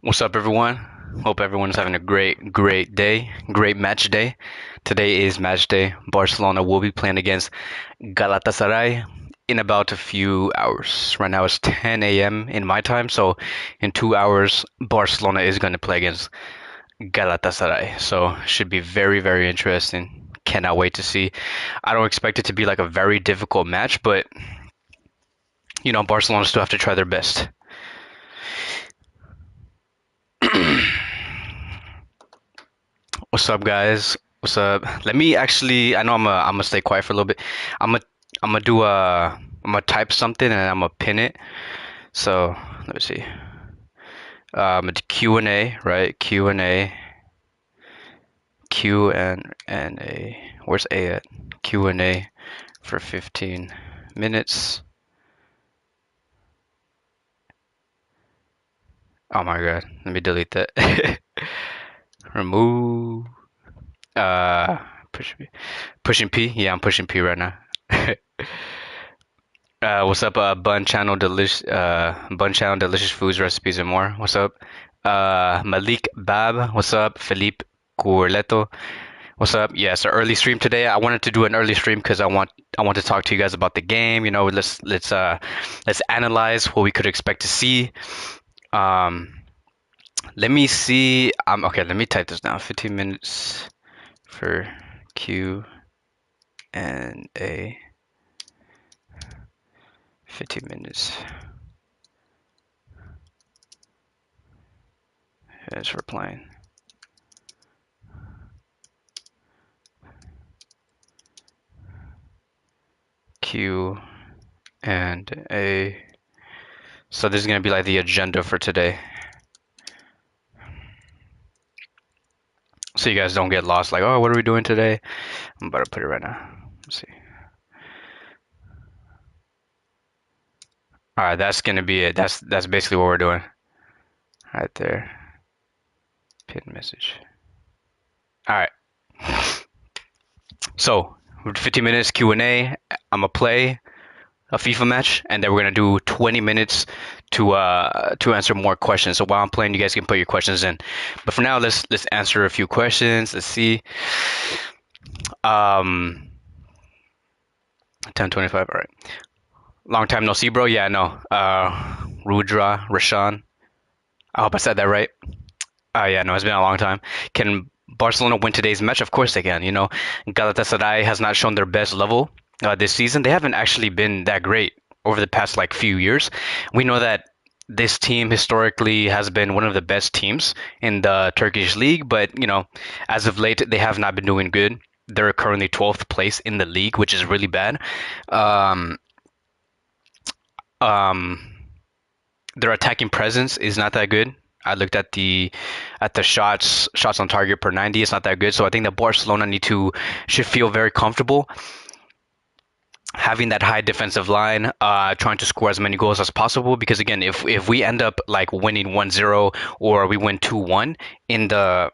What's up, everyone? Hope everyone's having a great day, great match day. Today is match day. Barcelona will be playing against Galatasaray in about a few hours. Right now it's 10 a.m. in my time, so in 2 hours, Barcelona is going to play against Galatasaray. So should be very interesting. Cannot wait to see. I don't expect it to be like a very difficult match, but Barcelona still have to try their best. What's up, guys? What's up? Let me actually. I know I'm gonna stay quiet for a little bit. I'm gonna I'm gonna do a. I'm gonna type something and I'm gonna pin it. So let me see. It's Q and A, right? Q and A. Where's A at? Q and A for 15 minutes. Oh my God. Let me delete that. Remove. Uh, push, pushing P. Yeah, I'm pushing P right now. What's up, Bun Channel, delicious foods, recipes, and more. What's up, Malik Bab? What's up, Felipe Curleto? What's up? Yeah, it's an early stream today. I wanted to do an early stream because I want to talk to you guys about the game. Let's analyze what we could expect to see. Um, let me see. Okay. Let me type this down. 15 minutes for Q and A. 15 minutes. As we're playing. Q and A. So this is gonna be like the agenda for today. So you guys don't get lost like, oh, what are we doing today? I'm about to put it right now. Let's see. All right, that's gonna be it. That's basically what we're doing. Right there. Pin message. All right. So 15 minutes Q&A. I'm gonna play a FIFA match, and then we're gonna do 20 minutes to answer more questions. So while I'm playing, you guys can put your questions in. But for now, let's answer a few questions. Let's see. Um, 10:25. All right. Long time no see, bro. Yeah, no. Rudra Rashan. I hope I said that right. Yeah, no, it's been a long time. Can Barcelona win today's match? Of course they can. Galatasaray has not shown their best level this season. They haven't actually been that great over the past like few years. We know that this team historically has been one of the best teams in the Turkish league, but as of late, they have not been doing good. They're currently 12th place in the league, which is really bad. Um, um, their attacking presence is not that good. I looked at the shots on target per 90. It's not that good. So I think that Barcelona should feel very comfortable having that high defensive line, trying to score as many goals as possible. Because again, if we end up like winning 1-0 or we win 2-1 in the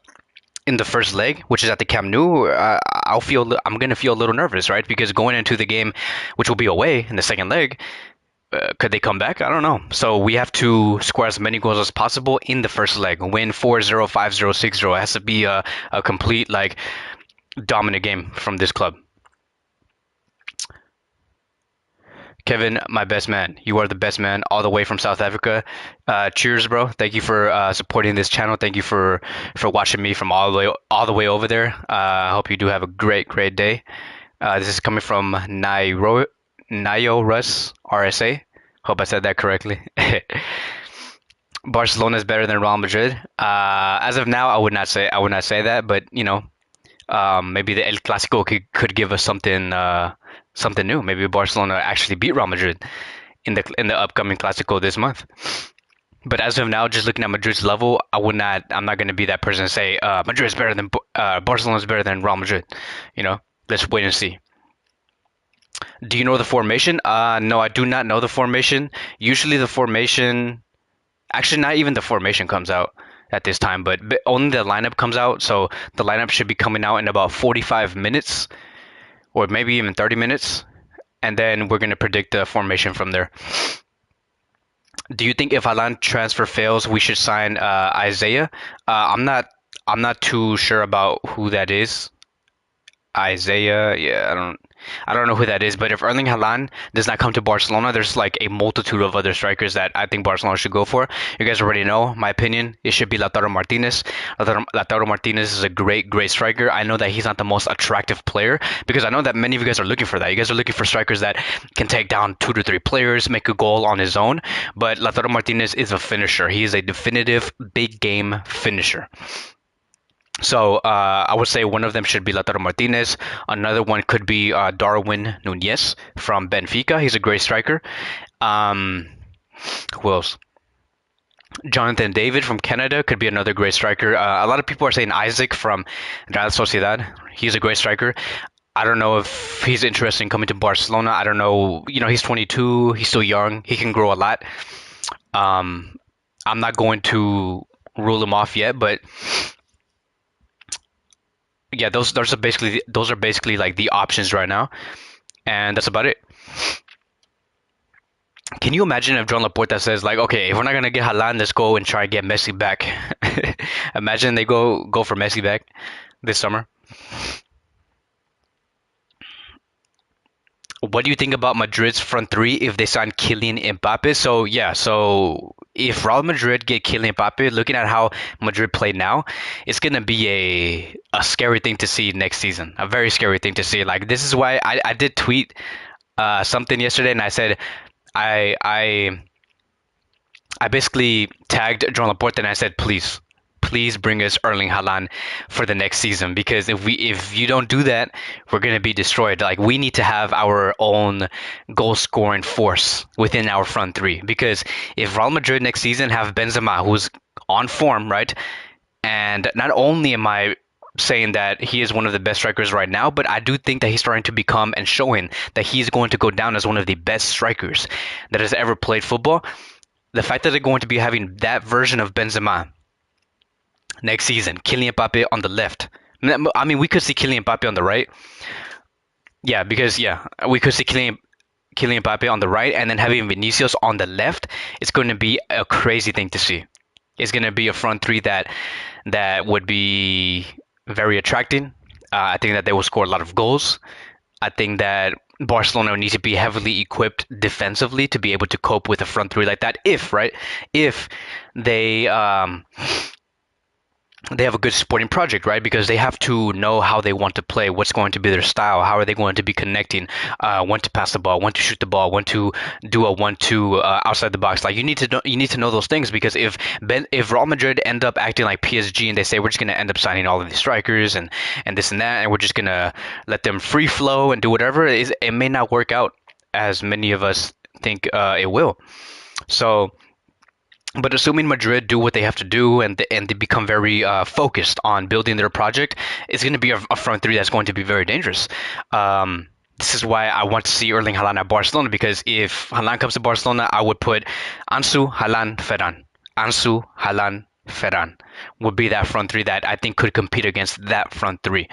first leg, which is at the Camp Nou, I'm gonna feel a little nervous, right? Because going into the game, which will be away in the second leg, could they come back? I don't know. So we have to score as many goals as possible in the first leg. Win 4-0, 5-0, 6-0. It has to be a complete like dominant game from this club. Kevin, my best man. You are the best man all the way from South Africa. Cheers, bro. Thank you for supporting this channel. Thank you for watching me from all the way over there. I hope you do have a great day. This is coming from Nayo Russ RSA. Hope I said that correctly. Barcelona is better than Real Madrid. As of now, I would not say that, but maybe the El Clasico could give us something new. Maybe Barcelona actually beat Real Madrid in the upcoming Clasico this month. But as of now, just looking at Madrid's level, I'm not going to be that person to say Madrid is better than Barcelona is better than Real Madrid. Let's wait and see. Do you know the formation? No, I do not know the formation. Usually the formation, actually not even the formation comes out at this time, but only the lineup comes out. So the lineup should be coming out in about 45 minutes or maybe even 30 minutes. And then we're going to predict the formation from there. Do you think if Haaland transfer fails, we should sign Isaiah? I'm not too sure about who that is. Isaiah, yeah, I don't know who that is, but if Erling Haaland does not come to Barcelona, there's like a multitude of other strikers that I think Barcelona should go for. You guys already know my opinion. It should be Lautaro Martinez. Lautaro Martinez is a great striker. I know that he's not the most attractive player because I know that many of you guys are looking for that. You guys are looking for strikers that can take down 2 to 3 players, make a goal on his own. But Lautaro Martinez is a finisher. He is a definitive big game finisher. So I would say one of them should be Lautaro Martinez. Another one could be Darwin Nunez from Benfica. He's a great striker. Um, who else? Jonathan David from Canada could be another great striker. A lot of people are saying Isaac from Real Sociedad. He's a great striker. I don't know if he's interested in coming to Barcelona. I don't know. You know, he's 22. He's still young. He can grow a lot. Um, I'm not going to rule him off yet, but yeah, those are basically like the options right now, and that's about it. Can you imagine if John Laporta says like, okay, if we're not gonna get Haaland, let's go and try and get Messi back. Imagine they go for Messi back this summer. What do you think about Madrid's front three if they sign Kylian Mbappe? So yeah, so if Real Madrid get Kylian Mbappe, looking at how Madrid play now, it's gonna be a scary thing to see next season. A very scary thing to see. Like this is why I did tweet something yesterday, and I said I I I basically tagged John Laporte and I said, please bring us Erling Haaland for the next season because if you don't do that, we're gonna be destroyed. Like we need to have our own goal scoring force within our front three because if Real Madrid next season have Benzema, who's on form, right? And not only am I saying that he is one of the best strikers right now, but I do think that he's starting to become and showing that he's going to go down as one of the best strikers that has ever played football. The fact that they're going to be having that version of Benzema next season, Kylian Mbappe on the left. I mean, we could see Kylian Mbappe on the right. Yeah, because yeah, we could see Kylian Mbappe on the right, and then having Vinicius on the left. It's going to be a crazy thing to see. It's going to be a front three that would be very attracting. I think that they will score a lot of goals. I think that Barcelona needs to be heavily equipped defensively to be able to cope with a front three like that. If they they have a good sporting project, right? Because they have to know how they want to play, what's going to be their style, how are they going to be connecting, when to pass the ball, when to shoot the ball, when to do a 1-2 outside the box. Like you need to know those things because if Real Madrid end up acting like PSG and they say we're just going to end up signing all of these strikers and this and that, and we're just going to let them free flow and do whatever, it may not work out as many of us think it will. So but assuming Madrid do what they have to do and they become very focused on building their project, it's going to be a front three that's going to be very dangerous. This is why I want to see Erling Haaland at Barcelona because if Haaland comes to Barcelona, I would put Ansu, Haaland, Ferran. Ansu, Haaland, Ferran would be that front three that I think could compete against that front three.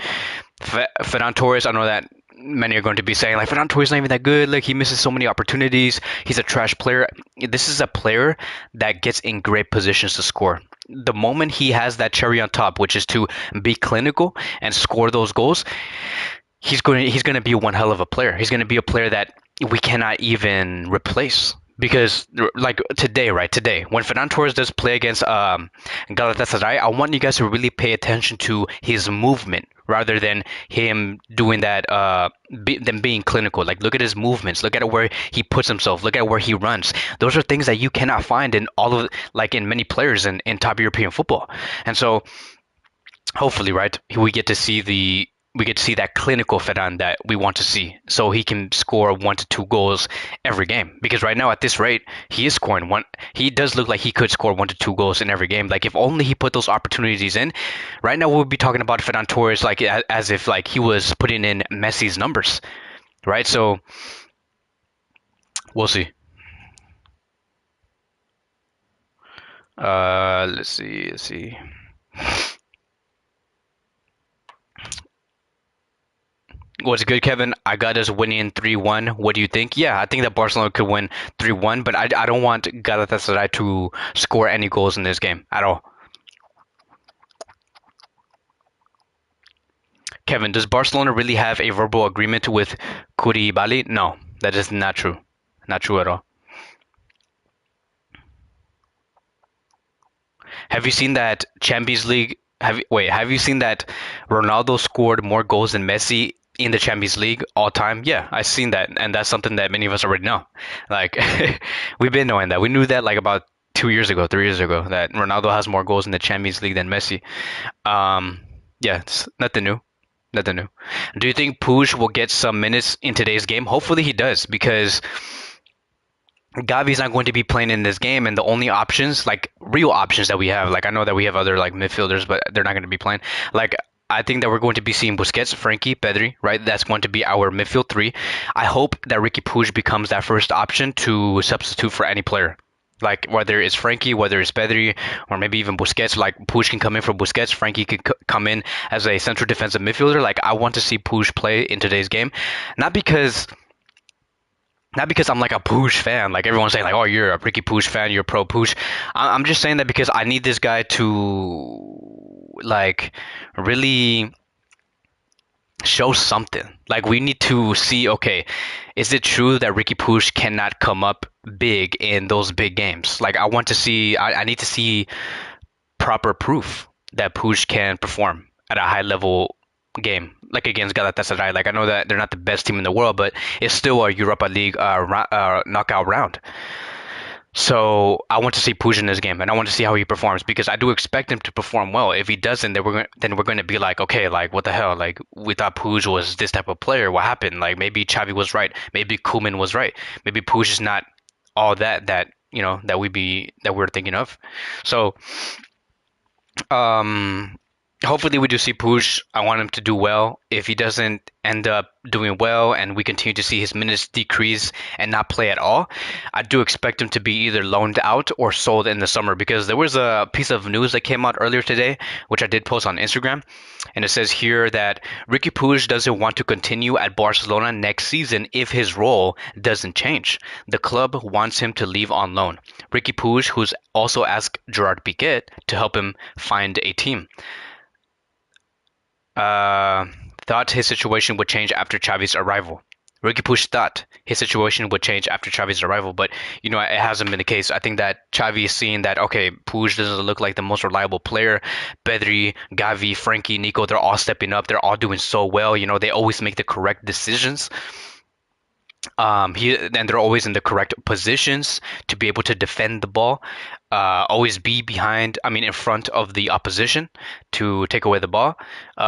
Ferran Torres, I know that many are going to be saying like Fernando Torres not even that good. Like he misses so many opportunities. He's a trash player. This is a player that gets in great positions to score. The moment he has that cherry on top, which is to be clinical and score those goals, he's going to be one hell of a player. He's going to be a player that we cannot even replace. Because like today, right? Today, when Ferran Torres does play against Galatasaray, I want you guys to really pay attention to his movement rather than him doing that. Them being clinical. Like look at his movements. Look at where he puts himself. Look at where he runs. Those are things that you cannot find in all of like in many players in top European football. And so hopefully, right, we get to see that clinical Ferran that we want to see, so he can score 1 to 2 goals every game. Because right now, at this rate, he is scoring one. He does look like he could score 1 to 2 goals in every game. Like if only he put those opportunities in. Right now, we'll be talking about Ferran Torres like as if like he was putting in Messi's numbers, right? So we'll see. Let's see. Let's see. What's good, Kevin? I got us winning 3-1. What do you think? Yeah, I think that Barcelona could win 3-1, but I don't want Galatasaray to score any goals in this game at all. Kevin, does Barcelona really have a verbal agreement with Koulibaly? No, that is not true. Not true at all. Have you seen that Champions League? Have you seen that Ronaldo scored more goals than Messi in the Champions League all time? Yeah, I've seen that, and that's something that many of us already know. Like we've been knowing that. We knew that like about 2 years ago, 3 years ago, that Ronaldo has more goals in the Champions League than Messi. Um, yeah, it's nothing new. Nothing new. Do you think Puig will get some minutes in today's game? Hopefully he does, because Gavi's not going to be playing in this game, and the only options, like real options that we have, like I know that we have other like midfielders, but they're not going to be playing. Like I think that we're going to be seeing Busquets, Frankie, Pedri, right? That's going to be our midfield three. I hope that Ricky Puig becomes that first option to substitute for any player. Like whether it's Frankie, whether it's Pedri, or maybe even Busquets. Like Puig can come in for Busquets, Frankie can come in as a central defensive midfielder. Like I want to see Puig play in today's game, not because not because I'm like a Puig fan, like everyone's saying, like, oh, you're a Ricky Puig fan, you're pro Puig. I'm just saying that because I need this guy to like really show something. Like we need to see, okay, is it true that Ricky Puig cannot come up big in those big games? Like I want to see, I need to see proper proof that Puig can perform at a high level game, like against Galatasaray. Like I know that they're not the best team in the world, but it's still a Europa League knockout round. So I want to see Puig in this game, and I want to see how he performs because I do expect him to perform well. If he doesn't, then we're going to be like, okay, like what the hell? Like we thought Puig was this type of player. What happened? Like maybe Xavi was right. Maybe Koeman was right. Maybe Puig is not all that that we're thinking of. So um, hopefully we do see Puig. I want him to do well. If he doesn't end up doing well and we continue to see his minutes decrease and not play at all, I do expect him to be either loaned out or sold in the summer because there was a piece of news that came out earlier today, which I did post on Instagram. And it says here that Ricky Puig doesn't want to continue at Barcelona next season if his role doesn't change. The club wants him to leave on loan. Ricky Puig, who's also asked Gerard Piqué to help him find a team. uh, thought his situation would change after Xavi's arrival. Ricky Puig thought his situation would change after Xavi's arrival, but it hasn't been the case. I think that Xavi is seeing that okay, Puig doesn't look like the most reliable player. Pedri, Gavi, Frankie, Nico, they're all stepping up. They're all doing so well. They always make the correct decisions. And they're always in the correct positions to be able to defend the ball, always be in front of the opposition to take away the ball.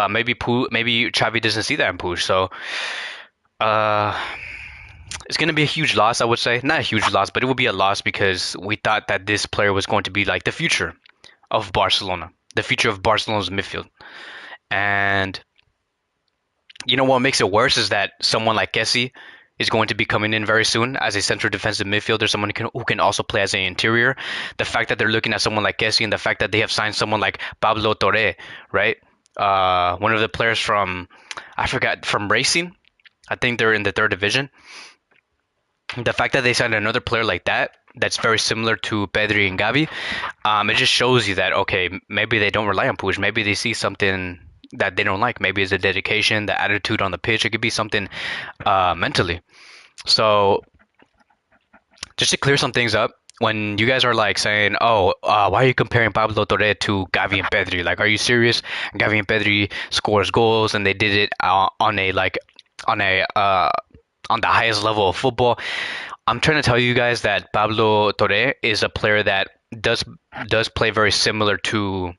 Maybe Xavi doesn't see that in Puig, so uh, it's going to be a huge loss, I would say. Not a huge loss, but it would be a loss because we thought that this player was going to be like the future of Barcelona, the future of Barcelona's midfield. And what makes it worse is that someone like Kessie is going to be coming in very soon as a central defensive midfielder, someone who can also play as an interior. The fact that they're looking at someone like Kessie and the fact that they have signed someone like Pablo Torre, right? One of the players I forgot, from Racing. I think they're in the third division. The fact that they signed another player like that, that's very similar to Pedri and Gavi, it just shows you that, okay, maybe they don't rely on Puig. Maybe they see something that they don't like. Maybe it's the dedication, the attitude on the pitch. It could be something mentally. So just to clear some things up, when you guys are like saying, "Oh, why are you comparing Pablo Torre to Gavi and Pedri?" Like, are you serious? Gavi and Pedri scores goals, and they did it on a on the highest level of football. I'm trying to tell you guys that Pablo Torre is a player that does play very similar to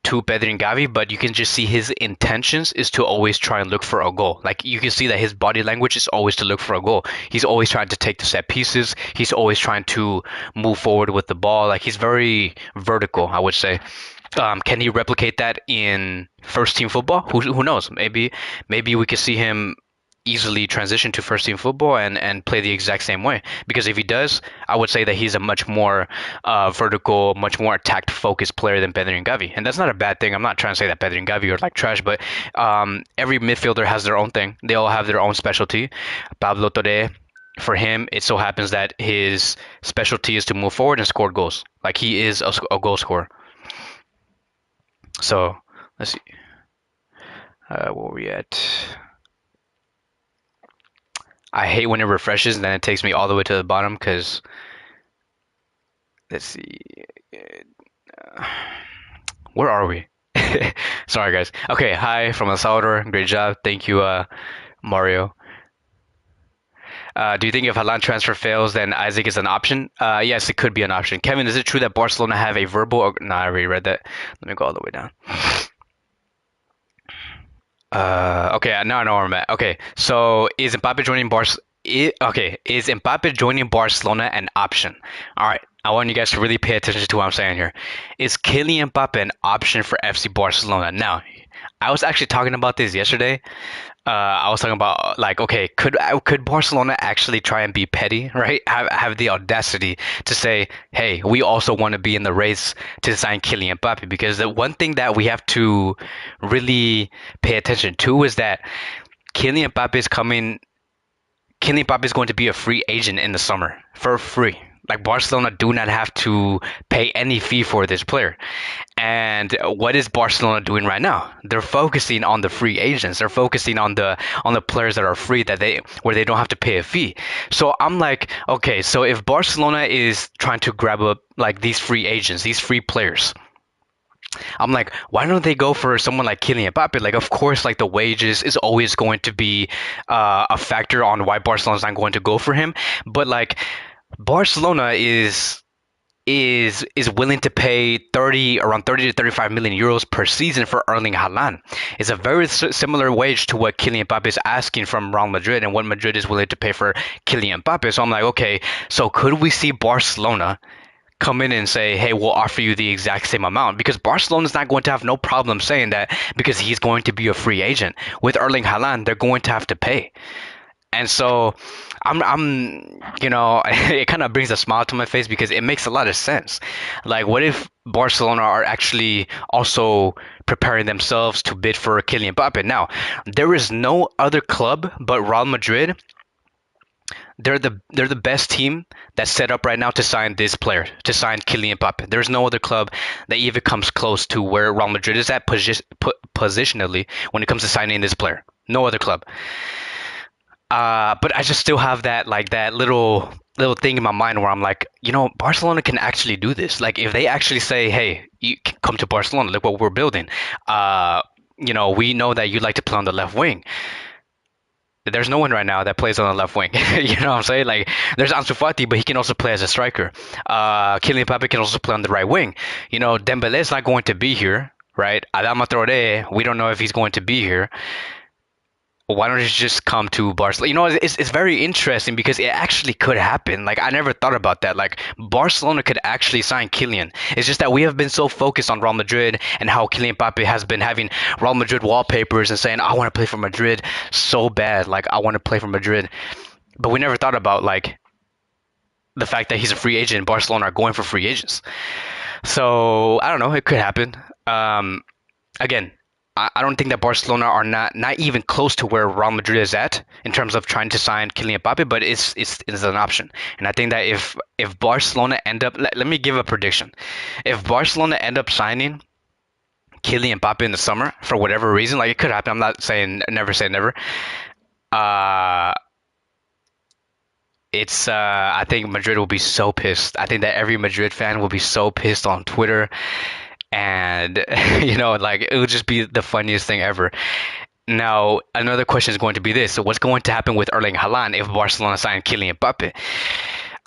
Pedri and Gavi, but you can just see his intentions is to always try and look for a goal. Like you can see that his body language is always to look for a goal. He's always trying to take the set pieces. He's always trying to move forward with the ball. Like he's very vertical, I would say. Can he replicate that in first team football? Who knows? Maybe we could see him easily transition to first team football and play the exact same way. Because if he does, I would say that he's a much more vertical, much more attack focused player than Pedri and Gavi. And that's not a bad thing. I'm not trying to say that Pedri and Gavi are like trash, but every midfielder has their own thing. They all have their own specialty. Pablo Torre, for him, it so happens that his specialty is to move forward and score goals. Like he is a goal scorer. So let's see. Where were we at? I hate when it refreshes and then it takes me all the way to the bottom because let's see. Where are we? Sorry, guys. Okay, hi from El Salvador. Great job. Thank you, Mario. Do you think if Haaland transfer fails, then Isaac is an option? Yes, it could be an option. Kevin, is it true that Barcelona have a verbal? No, I already read that. Let me go all the way down. Okay, now I know where I'm at. Okay, so is Mbappe joining is Mbappe joining Barcelona an option? All right, I want you guys to really pay attention to what I'm saying here. Is Kylian Mbappe an option for FC Barcelona? Now, I was actually talking about this yesterday. I was talking about like, okay, could Barcelona actually try and be petty, right? Have the audacity to say, hey, we also want to be in the race to sign Kylian Mbappe, because the one thing that we have to really pay attention to is that Kylian Mbappe is coming. Kylian Mbappe is going to be a free agent in the summer for free. Like Barcelona do not have to pay any fee for this player. And what is Barcelona doing right now? They're focusing on the free agents. They're focusing on the players that are free, where they don't have to pay a fee. So I'm like, okay, so if Barcelona is trying to grab up like these free agents, these free players, I'm like, why don't they go for someone like Kylian Mbappe? Like, of course, like the wages is always going to be a factor on why Barcelona's not going to go for him. But like, Barcelona is willing to pay around 30 to 35 million euros per season for Erling Haaland. It's a very similar wage to what Kylian Mbappe is asking from Real Madrid and what Madrid is willing to pay for Kylian Mbappe. So I'm like, okay, so could we see Barcelona come in and say, hey, we'll offer you the exact same amount? Because Barcelona's not going to have no problem saying that, because he's going to be a free agent. With Erling Haaland, they're going to have to pay. And so it kind of brings a smile to my face because it makes a lot of sense. Like, what if Barcelona are actually also preparing themselves to bid for Kylian Mbappe? Now, there is no other club but Real Madrid. They're the best team that's set up right now to sign this player, to sign Kylian Mbappe. There's no other club that even comes close to where Real Madrid is at positionally when it comes to signing this player. No other club. But I just still have that little thing in my mind where I'm like, Barcelona can actually do this. Like, if they actually say, hey, you come to Barcelona, look what we're building. We know that you like to play on the left wing. There's no one right now that plays on the left wing. You know what I'm saying? Like, there's Ansu Fati, but he can also play as a striker. Kylian Mbappe can also play on the right wing. Dembele is not going to be here, right? Adama Traoré, we don't know if he's going to be here. Why don't you just come to Barcelona? It's very interesting because it actually could happen. Like, I never thought about that. Like, Barcelona could actually sign Kylian. It's just that we have been so focused on Real Madrid and how Kylian Mbappe has been having Real Madrid wallpapers and saying, I want to play for Madrid so bad. Like, I want to play for Madrid. But we never thought about, like, the fact that he's a free agent and Barcelona are going for free agents. So, I don't know. It could happen. Again, I don't think that Barcelona are not even close to where Real Madrid is at in terms of trying to sign Kylian Mbappe, but it's an option. And I think that if Barcelona end up, let me give a prediction. If Barcelona end up signing Kylian Mbappe in the summer for whatever reason, like, it could happen. I'm not saying never say never. I think Madrid will be so pissed. I think that every Madrid fan will be so pissed on Twitter. And, like, it would just be the funniest thing ever. Now, another question is going to be this. So what's going to happen with Erling Haaland if Barcelona sign Kylian Mbappe?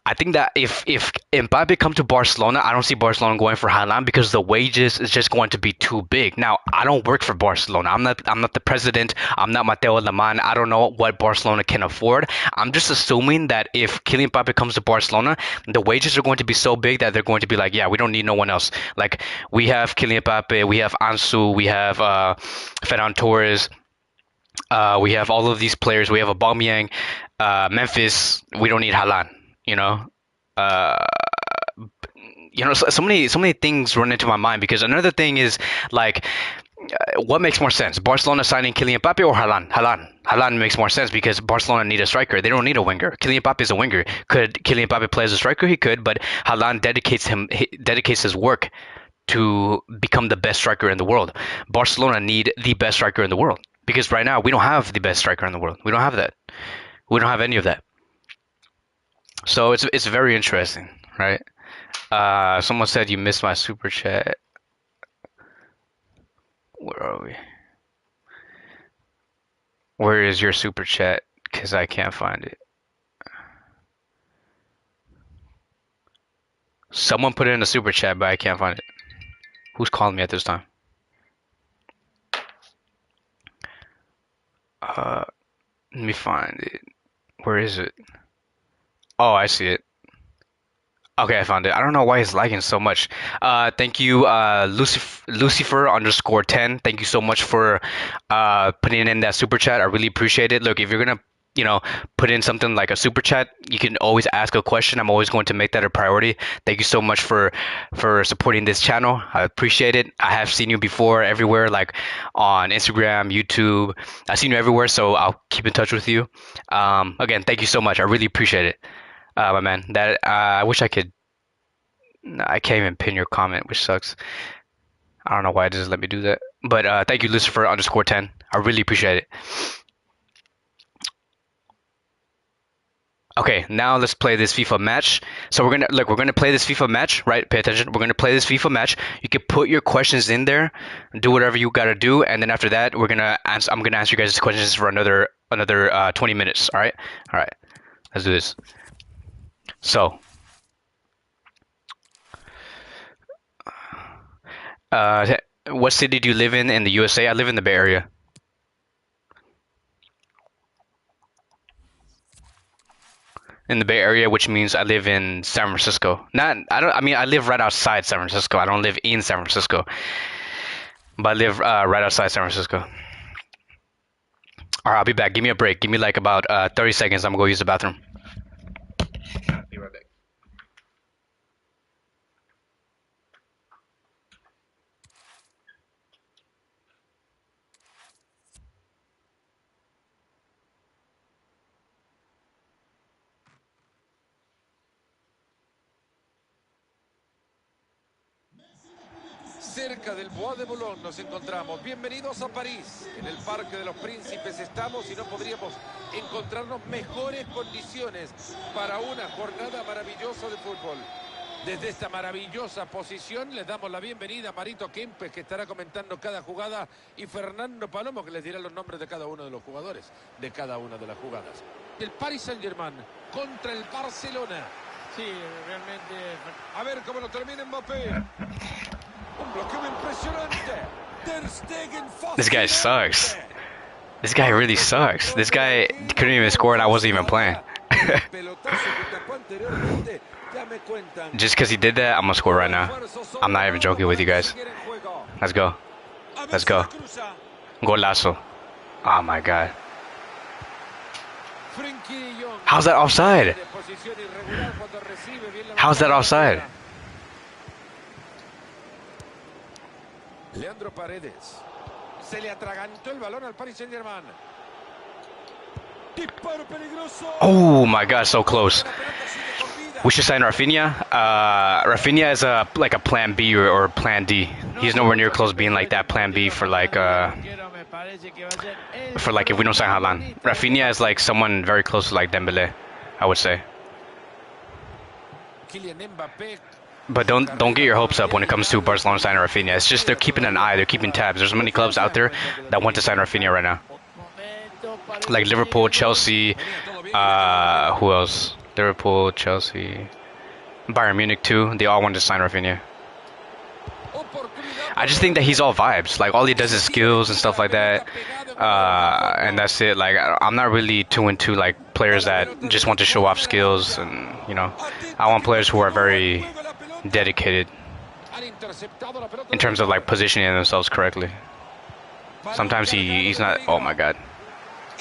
I think that if Mbappe comes to Barcelona, I don't see Barcelona going for Haaland because the wages is just going to be too big. Now, I don't work for Barcelona. I'm not the president. I'm not Mateo Lemán. I don't know what Barcelona can afford. I'm just assuming that if Kylian Mbappe comes to Barcelona, the wages are going to be so big that they're going to be like, yeah, we don't need no one else. Like, we have Kylian Mbappe, we have Ansu, we have Ferran Torres. We have all of these players. We have Aubameyang, Memphis. We don't need Haaland. You know, uh, so many things run into my mind because another thing is like, what makes more sense? Barcelona signing Kylian Mbappe or Haaland? Haaland makes more sense because Barcelona need a striker. They don't need a winger. Kylian Mbappe is a winger. Could Kylian Mbappe play as a striker? He could, but Haaland dedicates his work to become the best striker in the world. Barcelona need the best striker in the world because right now we don't have the best striker in the world. We don't have that. We don't have any of that. So it's very interesting, right? Someone said you missed my super chat. Where are we? Where is your super chat? Because I can't find it. Someone put it in a super chat, but I can't find it. Who's calling me at this time? Uh, Let me find it. Where is it? Oh, I see it. Okay, I found it. I don't know why it's lagging so much. Thank you, Lucifer underscore 10. Thank you so much for putting in that super chat. I really appreciate it. Look, if you're gonna, put in something like a super chat, you can always ask a question. I'm always going to make that a priority. Thank you so much for supporting this channel. I appreciate it. I have seen you before everywhere, like on Instagram, YouTube. I've seen you everywhere, so I'll keep in touch with you. Again, thank you so much. I really appreciate it. My man, that I wish I could. I can't even pin your comment, which sucks. I don't know why it doesn't let me do that. But thank you, Lucifer underscore 10. I really appreciate it. Okay, now let's play this FIFA match. So we're gonna play this FIFA match, right? Pay attention. We're gonna play this FIFA match. You can put your questions in there, do whatever you gotta do, and then after that, I'm gonna answer you guys' questions for another 20 minutes. All right. Let's do this. So, what city do you live in the USA? I live in the Bay Area. In the Bay Area, which means I live in San Francisco. I live right outside San Francisco. I don't live in San Francisco, but I live right outside San Francisco. All right, I'll be back. Give me a break. Give me like about 30 seconds. I'm gonna go use the bathroom. Be right back. Cerca del Bois de Boulogne nos encontramos. Bienvenidos a París. En el Parque de los Príncipes estamos y no podríamos encontrarnos mejores condiciones para una jornada maravillosa de fútbol. Desde esta maravillosa posición les damos la bienvenida a Marito Kempes, que estará comentando cada jugada, y Fernando Palomo, que les dirá los nombres de cada uno de los jugadores de cada una de las jugadas. El Paris Saint-Germain contra el Barcelona. Sí, realmente. A ver cómo lo termina Mbappé. Un bloqueo impresionante. Ter Stegen This guy sucks. This guy really sucks. This guy couldn't even score and I wasn't even playing. Just because he did that, I'm gonna score right now. I'm not even joking with you guys. Let's go. Let's go. Golazo. Oh my god. How's that offside? How's that offside? Leandro Paredes. Se le atragantó el balón al Paris Saint-Germain. Disparo peligroso. Oh my god, so close. We should sign Rafinha. Rafinha is like a plan B or plan D. He's nowhere near close being like that plan B for like if we don't sign Haaland. Rafinha is like someone very close to like Dembele, I would say. Kylian Mbappe. But don't get your hopes up when it comes to Barcelona signing Rafinha. It's just they're keeping an eye, they're keeping tabs. There's many clubs out there that want to sign Rafinha right now. Like Liverpool, Chelsea, who else? Liverpool, Chelsea, Bayern Munich too. They all want to sign Rafinha. I just think that he's all vibes. Like all he does is skills and stuff like that, and that's it. Like I'm not really too into like players that just want to show off skills, and I want players who are very dedicated in terms of like positioning themselves correctly. Sometimes he's not. Oh my god.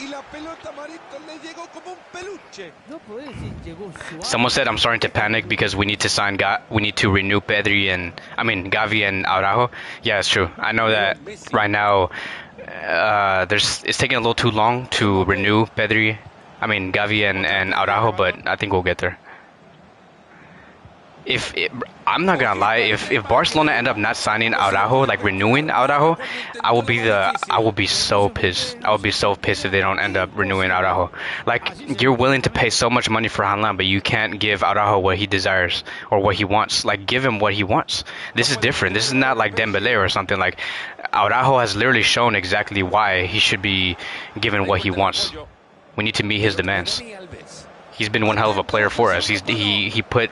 Y la pelota Marito le llegó como un peluche. No podés decir llegó suave. Someone said I'm starting to panic because we need to we need to renew Pedri and Gavi and Araujo. Yeah, it's true. I know that right now. It's taking a little too long to renew Pedri. Gavi and Araujo, but I think we'll get there. I'm not gonna lie, if Barcelona end up not signing Araujo, like renewing Araujo, I will be so pissed. I will be so pissed if they don't end up renewing Araujo. Like, you're willing to pay so much money for Hanlan, but you can't give Araujo what he desires or what he wants. Like, give him what he wants. This is different. This is not like Dembele or something. Like, Araujo has literally shown exactly why he should be given what he wants. We need to meet his demands. He's been one hell of a player for us. He put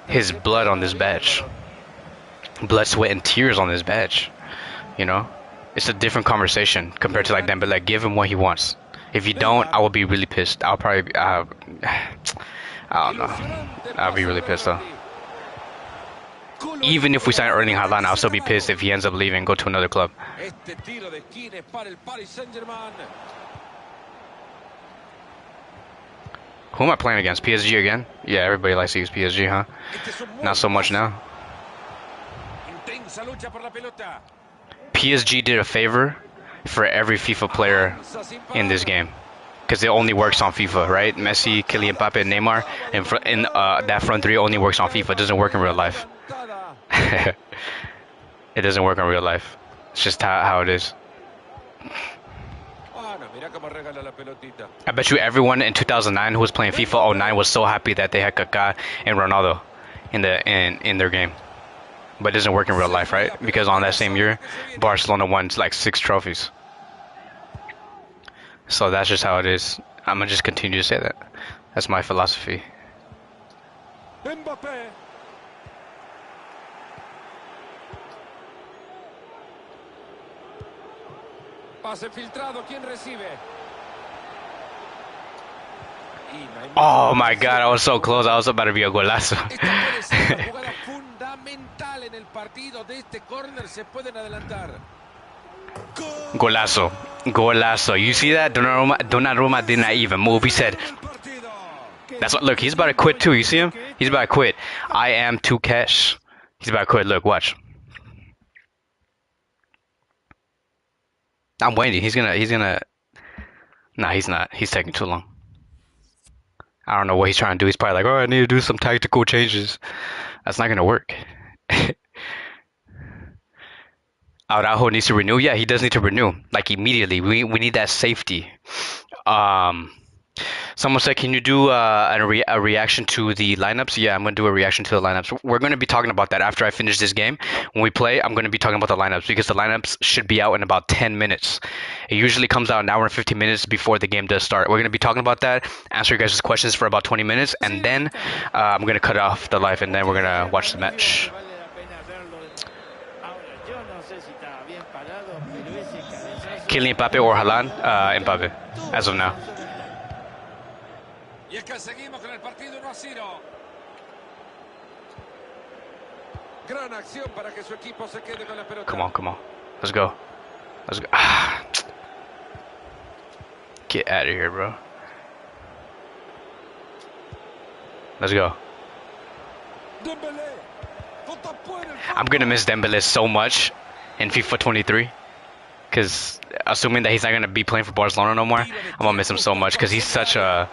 his blood on this badge, blood, sweat, and tears on this badge. You know, it's a different conversation compared to like Dembele. Like, give him what he wants. If you don't, I will be really pissed. I'll probably, I don't know. I'll be really pissed though. Even if we sign Erling Haaland, I'll still be pissed if he ends up leaving and go to another club. Who am I playing against? PSG again? Yeah, everybody likes to use PSG, huh? Not so much now. PSG did a favor for every FIFA player in this game, because it only works on FIFA, right? Messi, Kylian Mbappe, and Neymar, and that front three only works on FIFA. It doesn't work in real life. It doesn't work in real life. It's just how it is. I bet you everyone in 2009 who was playing FIFA 09 was so happy that they had Kaká and Ronaldo in their game. But it doesn't work in real life, right? Because on that same year, Barcelona won like 6 trophies. So that's just how it is. I'm gonna just continue to say that. That's my philosophy. Mbappe. Pase filtrado, ¿quién recibe? Oh my God, I was so close. I was about to be a golazo. Golazo. Golazo. You see that? Donnarumma did not even move. He said, that's what, look, he's about to quit too. You see him? He's about to quit. I am too cash. He's about to quit. Look, watch. I'm waiting. He's gonna. Nah, he's not. He's taking too long. I don't know what he's trying to do. He's probably like, oh, I need to do some tactical changes. That's not gonna work. Araujo needs to renew. Yeah, he does need to renew, like, immediately. We need that safety. Someone said, can you do a reaction to the lineups? Yeah, I'm going to do a reaction to the lineups. We're going to be talking about that after I finish this game. When we play, I'm going to be talking about the lineups, because the lineups should be out in about 10 minutes. It usually comes out an hour and 15 minutes before the game does start. We're going to be talking about that, answer your guys' questions for about 20 minutes, and then I'm going to cut off the live, and then we're going to watch the match. Kylian Mbappe or Haaland? Mbappe, as of now. Y es que seguimos con el partido 1-0. Gran acción para que su equipo se quede con la pelota. Come on, come on. Let's go. Let's go. Ah. Get out of here, bro. Let's go. I'm gonna miss Dembele so much in FIFA 23, because assuming that he's not gonna be playing for Barcelona no more, I'm gonna miss him so much, because he's such a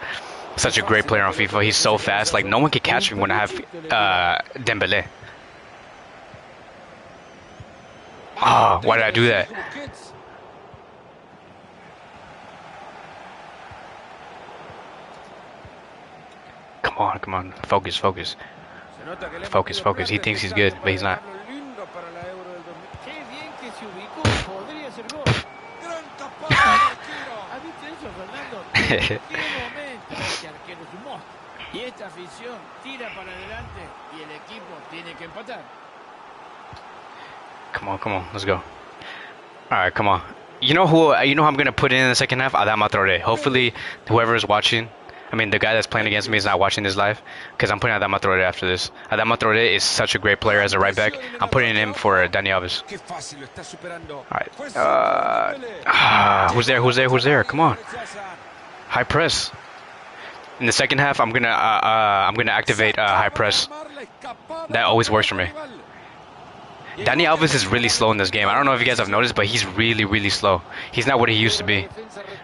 great player on FIFA. He's so fast. Like, no one can catch me when I have Dembele. Oh, why did I do that? Come on, come on. Focus, focus. Focus, focus. He thinks he's good, but he's not. Come on, come on, let's go. All right, come on. You know who I'm gonna put in the second half? Adama Traore. Hopefully, whoever is watching, I mean, the guy that's playing against me is not watching this live because I'm putting Adama Traore after this. Adama Traore is such a great player as a right back. I'm putting him for Dani Alves. Qué fácil lo está superando. All right. Fue centro de Dembélé. Who's there? Who's there? Who's there? Come on. Rechaza. High press. In the second half, I'm gonna activate high press. That always works for me. Dani Alves is really slow in this game. I don't know if you guys have noticed, but he's really, really slow. He's not what he used to be.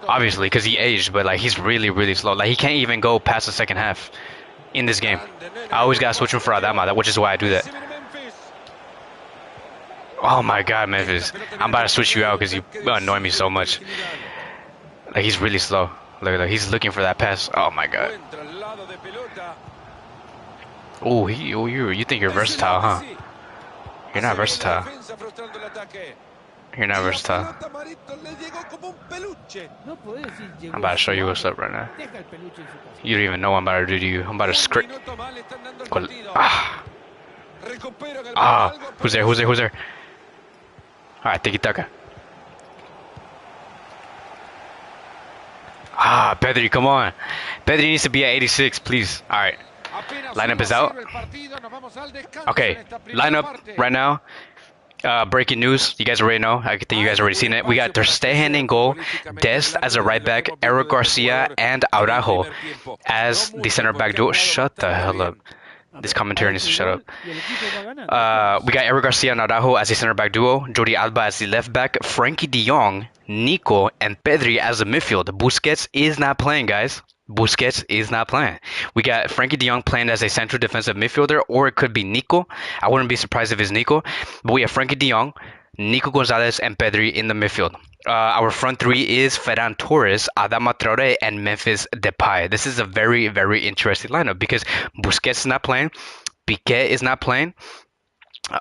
Obviously, because he aged, but like he's really, really slow. Like he can't even go past the second half in this game. I always gotta switch him for Adama, which is why I do that. Oh my God, Memphis! I'm about to switch you out because you annoy me so much. Like he's really slow. Look, he's looking for that pass. Oh my God. Oh, you think you're versatile, huh? You're not versatile. You're not versatile. No podés decir llegó I'm about to show you what's up right now. Deja el peluche en su casa. You don't even know what I'm about to do to you. I'm about to script. Who's there? Who's there? Who's there? Alright, tiki taka. Pedri, come on. Pedri needs to be at 86, please. Alright. Lineup is out. Okay, lineup right now. Breaking news. You guys already know. I think you guys already seen it. We got Ter Stegen in goal, Dest as a right back, Eric Garcia and Araujo as the center back duo. Shut the hell up. This commentary needs to shut up. Y el equipo va ganando. We got Eric Garcia and Araujo as the center back duo, Jordi Alba as the left back, Frankie de Jong, Nico, and Pedri as the midfield. Busquets is not playing, guys. Busquets is not playing. We got Frankie de Jong playing as a central defensive midfielder, or it could be Nico. I wouldn't be surprised if it's Nico. But we have Frankie de Jong, Nico Gonzalez, and Pedri in the midfield. Our front three is Ferran Torres, Adama Traore, and Memphis Depay. This is a very, very interesting lineup because Busquets is not playing, Piqué is not playing.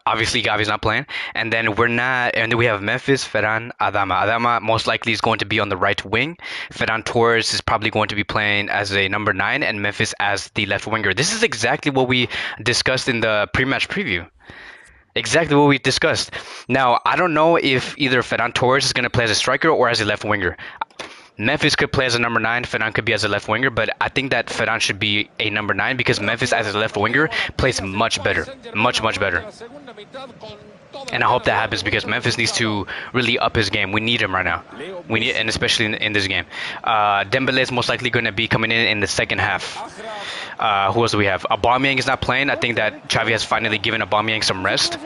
Obviously, Gavi's not playing, and then we have Memphis, Ferran, Adama. Adama most likely is going to be on the right wing. Ferran Torres is probably going to be playing as a number 9, and Memphis as the left winger. This is exactly what we discussed in the pre-match preview. Exactly what we discussed. Now, I don't know if either Ferran Torres is going to play as a striker or as a left winger. Memphis could play as a number 9, Ferran could be as a left winger, but I think that Ferran should be a number 9 because Memphis as a left winger plays much better. Much, much better. And I hope that happens because Memphis needs to really up his game. We need him right now. And especially in this game. Dembélé is most likely going to be coming in the second half. Who else do we have? Aubameyang is not playing. I think that Xavi has finally given Aubameyang some rest.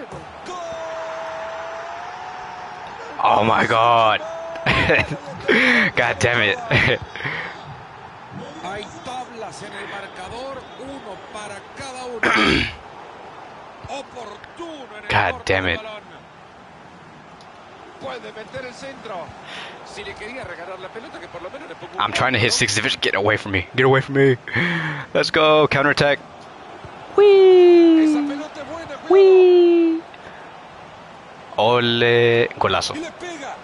Oh my God. God damn it. Hay tablas en el marcador, uno para cada uno. Oportuno en el God damn it. balón. Puede meter el centro. Si le quería regalar la pelota, que por lo menos le pongo un I'm trying to hit gol, 6th division. Get away from me. Get away from me. Let's go. Counterattack. Esa Whee! pelota es buena, cuidado. Whee! Ole. Golazo. Y le pega.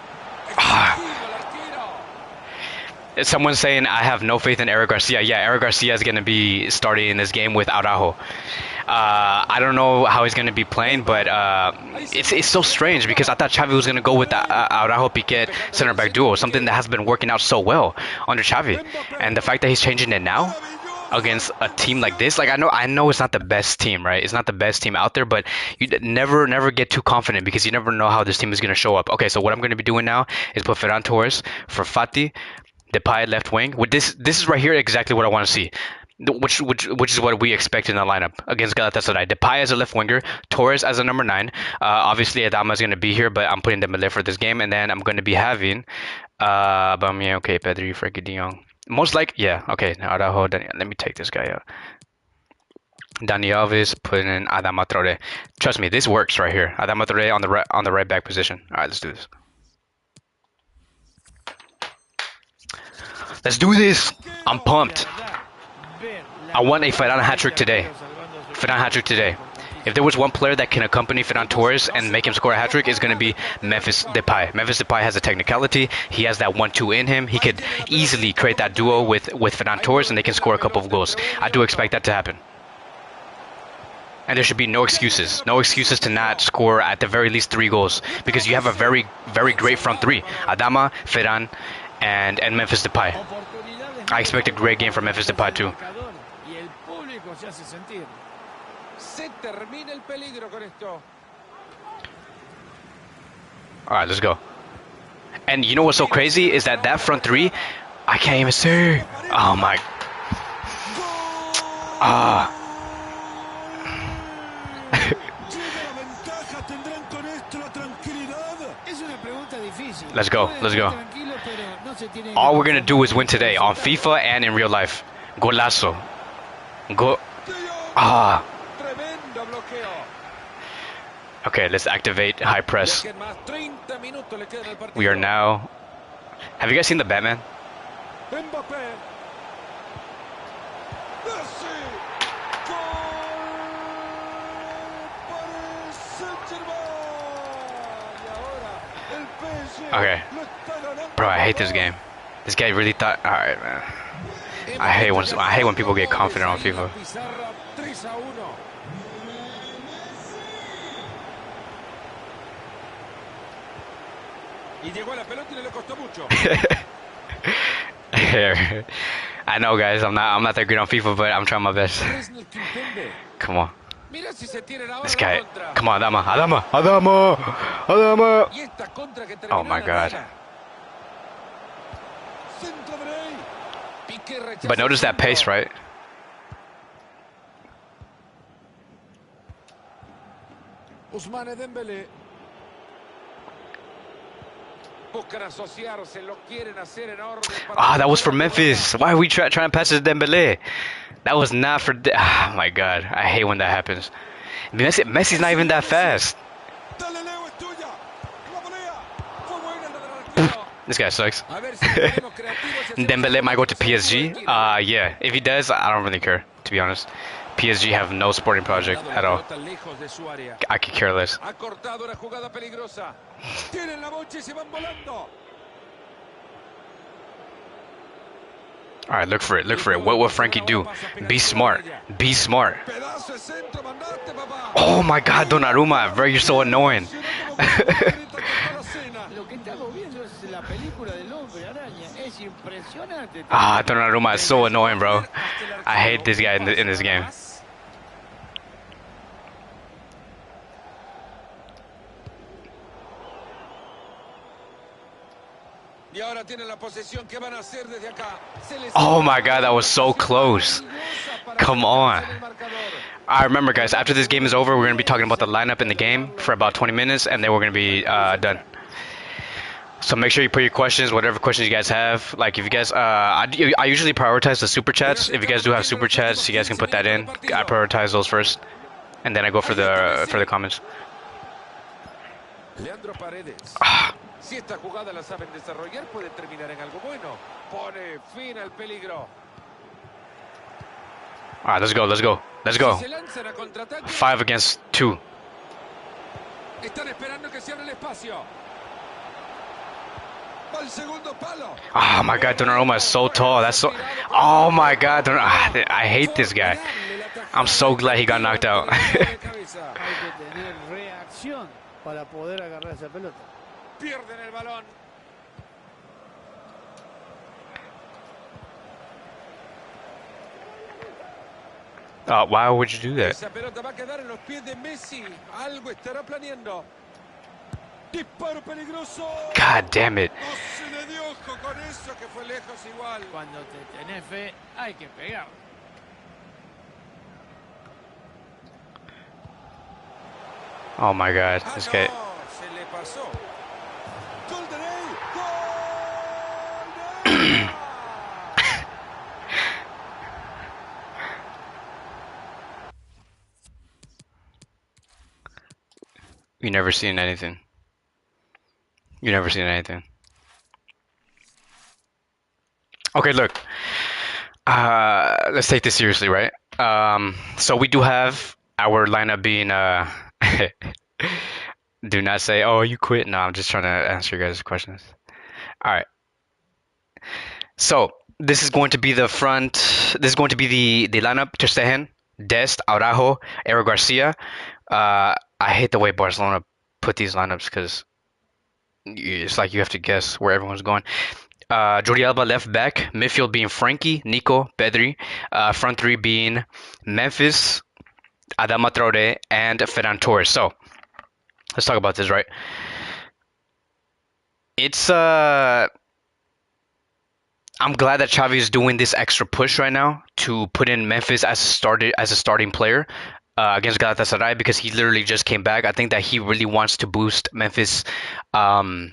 Ah. Explosivo el arquero. Someone's saying I have no faith in Eric Garcia. Yeah, Eric Garcia is going to be starting in this game with Araujo. I don't know how he's going to be playing, but it's so strange because I thought Xavi was going to go with the Araujo Piqué center back duo, something that has been working out so well under Xavi. And the fact that he's changing it now against a team like this, like I know it's not the best team, right? It's not the best team out there, but you never get too confident because you never know how this team is going to show up. Okay, so what I'm going to be doing now is put Ferran Torres for Fati, Depay left wing. With this is right here exactly what I want to see. Which is what we expect in the lineup against Galatasaray. Depay as a left winger, Torres as a number 9. Obviously Adama is going to be here, but I'm putting Dembélé for this game, and then I'm going to be having Aubameyang, okay, Pedri, Frankie de Jong. Most like, yeah, okay. Now Araujo, let me take this guy out. Dani Alves, put in Adama Traore. Trust me, this works right here. Adama Traore on the right back position. All right, let's do this. Let's do this. I'm pumped. I want a Ferran hat-trick today. Ferran hat-trick today. If there was one player that can accompany Ferran Torres and make him score a hat-trick, it's going to be Memphis Depay. Memphis Depay has a technicality. He has that 1-2 in him. He could easily create that duo with Ferran Torres, and they can score a couple of goals. I do expect that to happen. And there should be no excuses. No excuses to not score at the very least 3 goals because you have a very, very great front three. Adama, Ferran, and Memphis Depay. I expect a great game from Memphis Depay too. Y el público se hace sentir. Se termina el peligro con esto. All right, let's go. And you know what's so crazy is that front three, I can't even see. Oh my. Ah. Let's go. Let's go. All we're gonna do is win today on FIFA and in real life. Golazo. Go. Ah. Okay, let's activate high press. We are now. Have you guys seen the Batman? Mbappe. Okay. Bro, I hate this game. This guy really thought. All right, man. I hate when people get confident on FIFA. I know, guys. I'm not that good on FIFA, but I'm trying my best. Come on. This guy. Come on, Adama. Oh my God. But notice that pace, right? Ah, that was for Memphis. Why are we trying to pass it to Dembele? That was not for. Oh my God, I hate when that happens. Messi's not even that fast. This guy sucks. Dembele might go to PSG. Yeah, if he does, I don't really care, to be honest. PSG have no sporting project at all. I could care less. All right, look for it. What will Frankie do? Be smart. Oh my God, Donnarumma, bro, you're so annoying. Ah, Donnarumma is so annoying, bro. I hate this guy in this game. Oh my God, that was so close. Come on. I remember, guys, after this game is over, we're going to be talking about the lineup in the game for about 20 minutes, and then we're going to be done. So make sure you put your questions, whatever questions you guys have. Like, if you guys, I usually prioritize the super chats. If you guys do have super chats, you guys can put that in. I prioritize those first, and then I go for the comments. Si esta jugada la saben desarrollar, puede terminar en algo bueno. Pone fin al peligro. All right, let's go. 5 against 2. Están esperando que se abra el espacio. Va al segundo palo. Oh my God, Donnarumma is so tall. That's so. Oh my God, I hate this guy. I'm so glad he got knocked out. Pierden el balón. Why would you do that? Esa pelota va a quedar en los pies de Messi. Algo estará planeando. Disparo peligroso. God damn it. No se le dio ojo con eso que fue lejos igual. Cuando te tenés fe, hay que pegar. Oh my God, this guy. Se le pasó. Gol de Ney. You never seen anything. Okay, look. Let's take this seriously, right? So we do have our lineup being do not say, oh, you quit. No, I'm just trying to answer your guys' questions. All right. So this is going to be the front. This is going to be the lineup. Ter Stegen, Dest, Araujo, Eric Garcia. I hate the way Barcelona put these lineups because it's like you have to guess where everyone's going. Jordi Alba left back, midfield being Frankie, Nico, Pedri, front three being Memphis, Adama Traore, and Ferran Torres. So let's talk about this, right? It's I'm glad that Xavi is doing this extra push right now to put in Memphis as a starting player against Galatasaray because he literally just came back. I think that he really wants to boost Memphis um,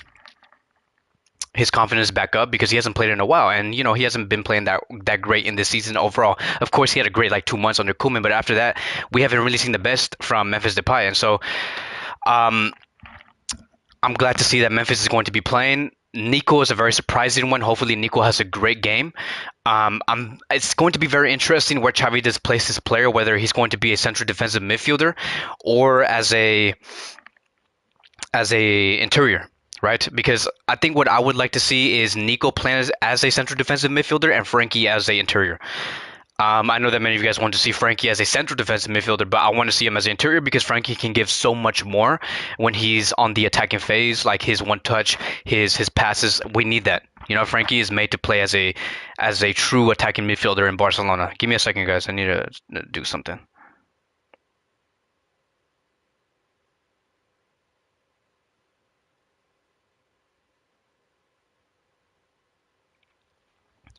his confidence back up because he hasn't played in a while, and he hasn't been playing that great in this season overall. Of course, he had a great like 2 months under Koeman, but after that, we haven't really seen the best from Memphis Depay, and so um, I'm glad to see that Memphis is going to be playing. Nico is a very surprising one. Hopefully, Nico has a great game. It's going to be very interesting where Xavi does place this player, whether he's going to be a central defensive midfielder or as a interior, right? Because I think what I would like to see is Nico playing as a central defensive midfielder and Frankie as a interior. I know that many of you guys want to see Frankie as a central defensive midfielder, but I want to see him as an interior because Frankie can give so much more when he's on the attacking phase, like his one touch, his passes. We need that. Frankie is made to play as a true attacking midfielder in Barcelona. Give me a second, guys. I need to do something.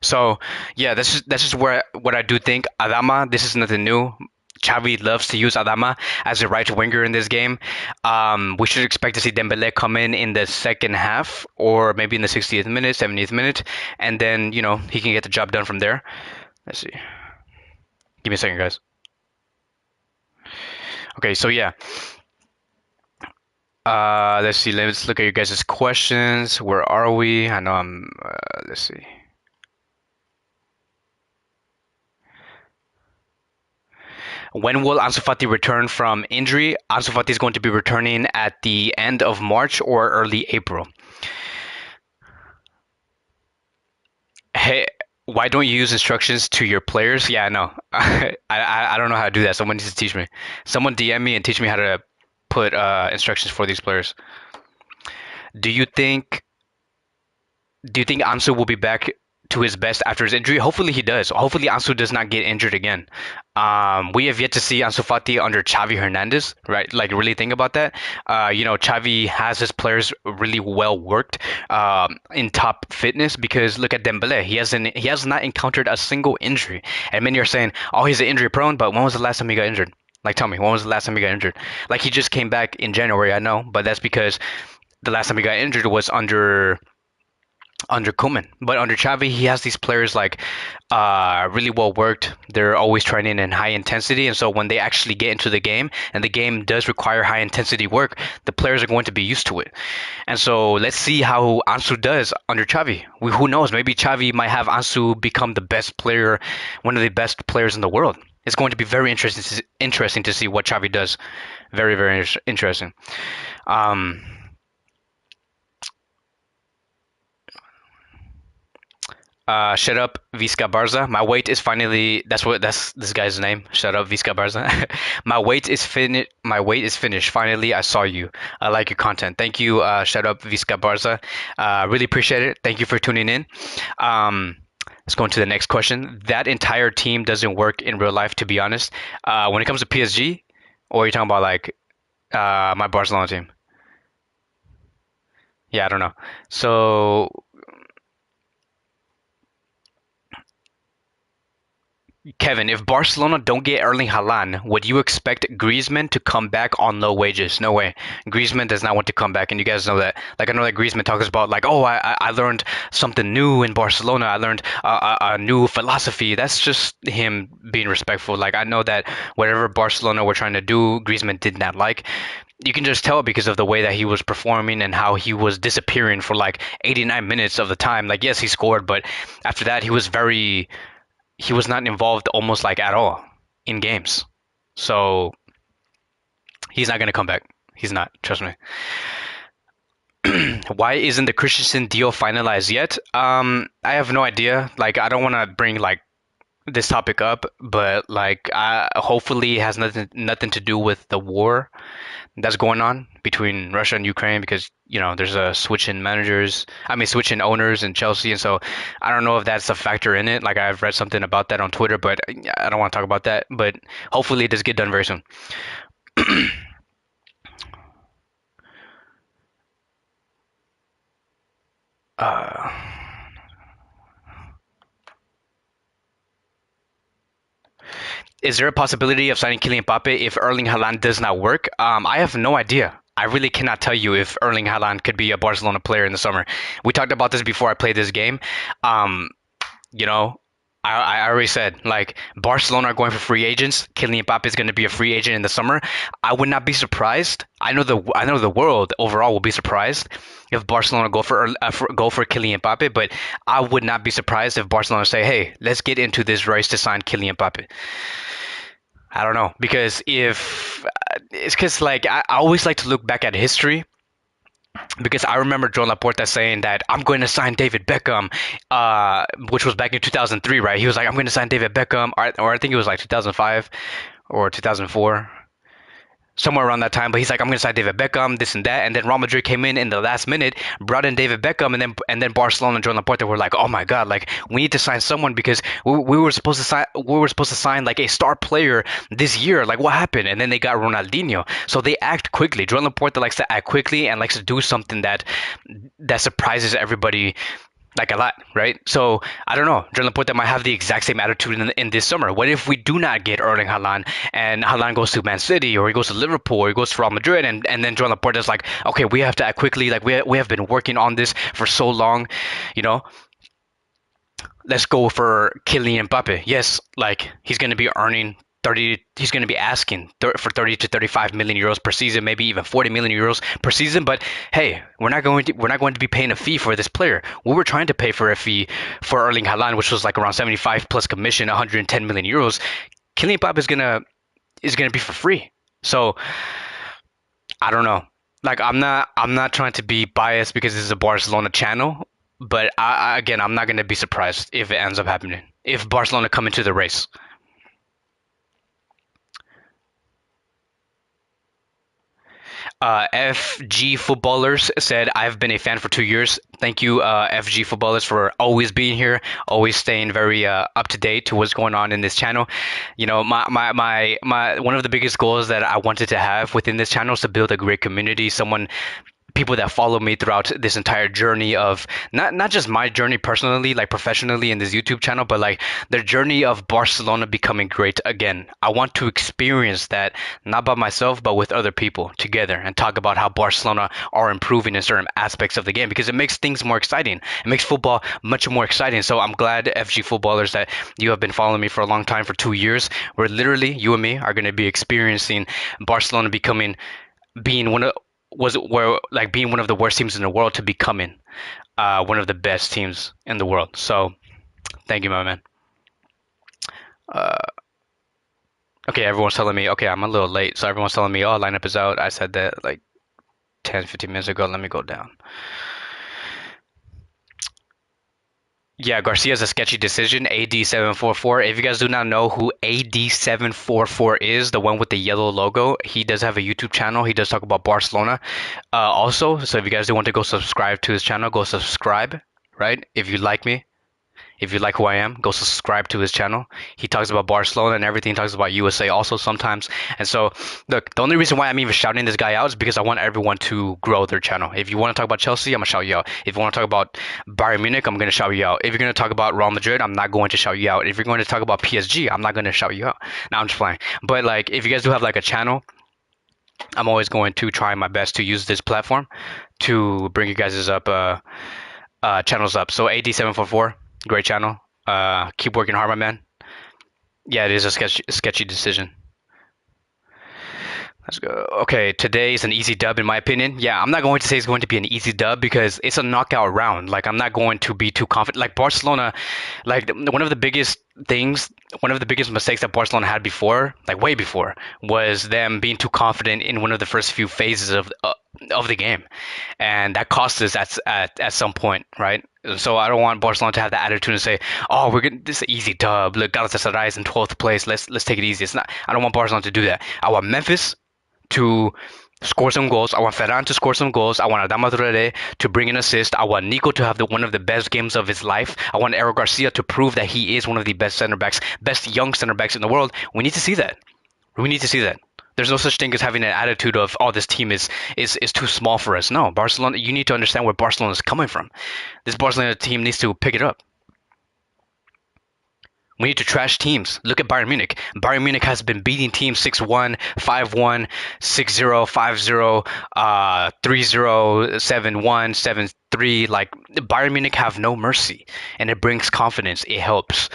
So yeah, that's just where what I do think. Adama, this is nothing new. Xavi loves to use Adama as a right winger in this game. We should expect to see Dembele come in the second half, or maybe in the 60th minute, 70th minute, and then he can get the job done from there. Let's see. Give me a second, guys. Okay, so yeah. Let's see. Let's look at your guys' questions. Where are we? I know I'm. Let's see. When will Ansu Fati return from injury? Ansu Fati is going to be returning at the end of March or early April. Hey, why don't you use instructions to your players? Yeah, I know. I don't know how to do that. Someone needs to teach me. Someone DM me and teach me how to put instructions for these players. Do you think Ansu will be back to his best after his injury? Hopefully he does. Hopefully Ansu does not get injured again. We have yet to see Ansu Fati under Xavi Hernandez, right? Like really think about that. Xavi has his players really well worked in top fitness because look at Dembele. He has not encountered a single injury. And many are saying, oh, he's injury prone, but when was the last time he got injured? Like, tell me, when was the last time he got injured? Like, he just came back in January, I know, but that's because the last time he got injured was under Koeman. But under Xavi, he has these players like really well worked. They're always training in high intensity, and so when they actually get into the game, and the game does require high intensity work, the players are going to be used to it. And so let's see how Ansu does under Xavi. Who knows? Maybe Xavi might have Ansu become the best player, one of the best players in the world. It's going to be very interesting to see what Xavi does. Very, very interesting. Um, Shut up, Visca Barza. My wait is finally. That's this guy's name. Shut up, Visca Barza. My wait is finished. My wait is finished. Finally, I saw you. I like your content. Thank you. Shut up, Visca Barza. Really appreciate it. Thank you for tuning in. Let's go into the next question. That entire team doesn't work in real life, to be honest. When it comes to PSG, or are you talking about like my Barcelona team? Yeah, I don't know. So Kevin, if Barcelona don't get Erling Haaland, would you expect Griezmann to come back on low wages? No way. Griezmann does not want to come back, and you guys know that. Like I know that Griezmann talks about like, oh, I learned something new in Barcelona. I learned a new philosophy. That's just him being respectful. Like I know that whatever Barcelona were trying to do, Griezmann did not like. You can just tell because of the way that he was performing and how he was disappearing for like 89 minutes of the time. Like yes, he scored, but after that he was not involved almost like at all in games. So he's not going to come back. He's not. Trust me. Why isn't the Christensen deal finalized yet? I have no idea. Like, I don't want to bring like this topic up, but like hopefully it has nothing to do with the war that's going on between Russia and Ukraine because there's a switch in managers. I mean, switch in owners in Chelsea, and so I don't know if that's a factor in it. Like I've read something about that on Twitter, but I don't want to talk about that. But hopefully it does get done very soon. Uh, is there a possibility of signing Kylian Mbappe if Erling Haaland does not work? I have no idea. I really cannot tell you if Erling Haaland could be a Barcelona player in the summer. We talked about this before I played this game. Um, you know, I already said like Barcelona are going for free agents. Kylian Mbappe is going to be a free agent in the summer. I would not be surprised. I know the world overall will be surprised if Barcelona go for Kylian Mbappe, but I would not be surprised if Barcelona say, "Hey, let's get into this race to sign Kylian Mbappe." I don't know because if it's because like I always like to look back at history because I remember Joan Laporta saying that I'm going to sign David Beckham, which was back in 2003, right? He was like, I'm going to sign David Beckham, or I think it was like 2005 or 2004, somewhere around that time. But he's like, I'm going to sign David Beckham, this and that. And then Real Madrid came in the last minute, brought in David Beckham, and then Barcelona and Joan Laporta were like, oh my God, like we need to sign someone because we were supposed to sign like a star player this year. Like what happened? And then they got Ronaldinho. So they act quickly. Joan Laporta likes to act quickly and likes to do something that surprises everybody like a lot, right? So I don't know. Jordan Laporte might have the exact same attitude in this summer. What if we do not get Erling Haaland and Haaland goes to Man City or he goes to Liverpool or he goes to Real Madrid and then Jordan Laporte is like, okay, we have to act quickly. Like we have been working on this for so long, you know. Let's go for Kylian Mbappe. Yes, like he's going to be earning 30, he's going to be asking for 30 to 35 million euros per season, maybe even 40 million euros per season, but hey, we're not going to be paying a fee for this player. We were trying to pay for a fee for Erling Haaland, which was like around 75 plus commission, 110 million euros. Kylian Mbappe is going to be for free. So, I don't know. Like I'm not trying to be biased because this is a Barcelona channel, but again, I'm not going to be surprised if it ends up happening. If Barcelona come into the race. FG Footballers said, I've been a fan for 2 years. Thank you, FG Footballers, for always being here, always staying very up to date to what's going on in this channel. One of the biggest goals that I wanted to have within this channel is to build a great community, people that follow me throughout this entire journey of not just my journey personally, like professionally in this YouTube channel, but like the journey of Barcelona becoming great again. I want to experience that not by myself, but with other people together and talk about how Barcelona are improving in certain aspects of the game because it makes things more exciting. It makes football much more exciting. So I'm glad, FG Footballers, that you have been following me for a long time, for 2 years, where literally you and me are going to be experiencing Barcelona being one of being one of the worst teams in the world to becoming one of the best teams in the world. So thank you, my man. Uh, okay, everyone's telling me, okay, I'm a little late. So everyone's telling me, oh, lineup is out. I said that like 10, 15 minutes ago. Let me go down. Yeah, Garcia's a sketchy decision. AD744. If you guys do not know who AD744 is, the one with the yellow logo, he does have a YouTube channel. He does talk about Barcelona. Also, so if you guys do want to go subscribe to his channel, go subscribe, right? If you like me, if you like who I am, go subscribe to his channel. He talks about Barcelona and everything. He talks about USA also sometimes. And so, look, the only reason why I'm even shouting this guy out is because I want everyone to grow their channel. If you want to talk about Chelsea, I'm going to shout you out. If you want to talk about Bayern Munich, I'm going to shout you out. If you're going to talk about Real Madrid, I'm not going to shout you out. If you're going to talk about PSG, I'm not going to shout you out. Now, I'm just playing. But, like, if you guys do have, like, a channel, I'm always going to try my best to use this platform to bring you guys' channels up. So, AD744. Great channel. Keep working hard, my man. Yeah, it is a sketchy decision. Let's go. Okay, today is an easy dub in my opinion. Yeah, I'm not going to say it's going to be an easy dub because it's a knockout round. Like I'm not going to be too confident. Like Barcelona, like one of the biggest things, one of the biggest mistakes that Barcelona had before, like way before, was them being too confident in one of the first few phases of the game, and that cost us at some point, right? So I don't want Barcelona to have that attitude and say, "Oh, we're gonna this is an easy dub. Look, Galatasaray is in 12th place. Let's take it easy." It's not. I don't want Barcelona to do that. I want Memphis to score some goals. I want Ferran to score some goals. I want Adama Traore to bring an assist. I want Nico to have one of the best games of his life. I want Eric Garcia to prove that he is one of the best center backs, best young center backs in the world. We need to see that. We need to see that. There's no such thing as having an attitude of, oh, this team is too small for us. No, Barcelona. You need to understand where Barcelona is coming from. This Barcelona team needs to pick it up. We need to trash teams. Look at Bayern Munich. Bayern Munich has been beating teams 6-1, 5-1, 6-0, 5-0, 3-0, 7-1, 7-3. Like, Bayern Munich have no mercy, and it brings confidence. It helps.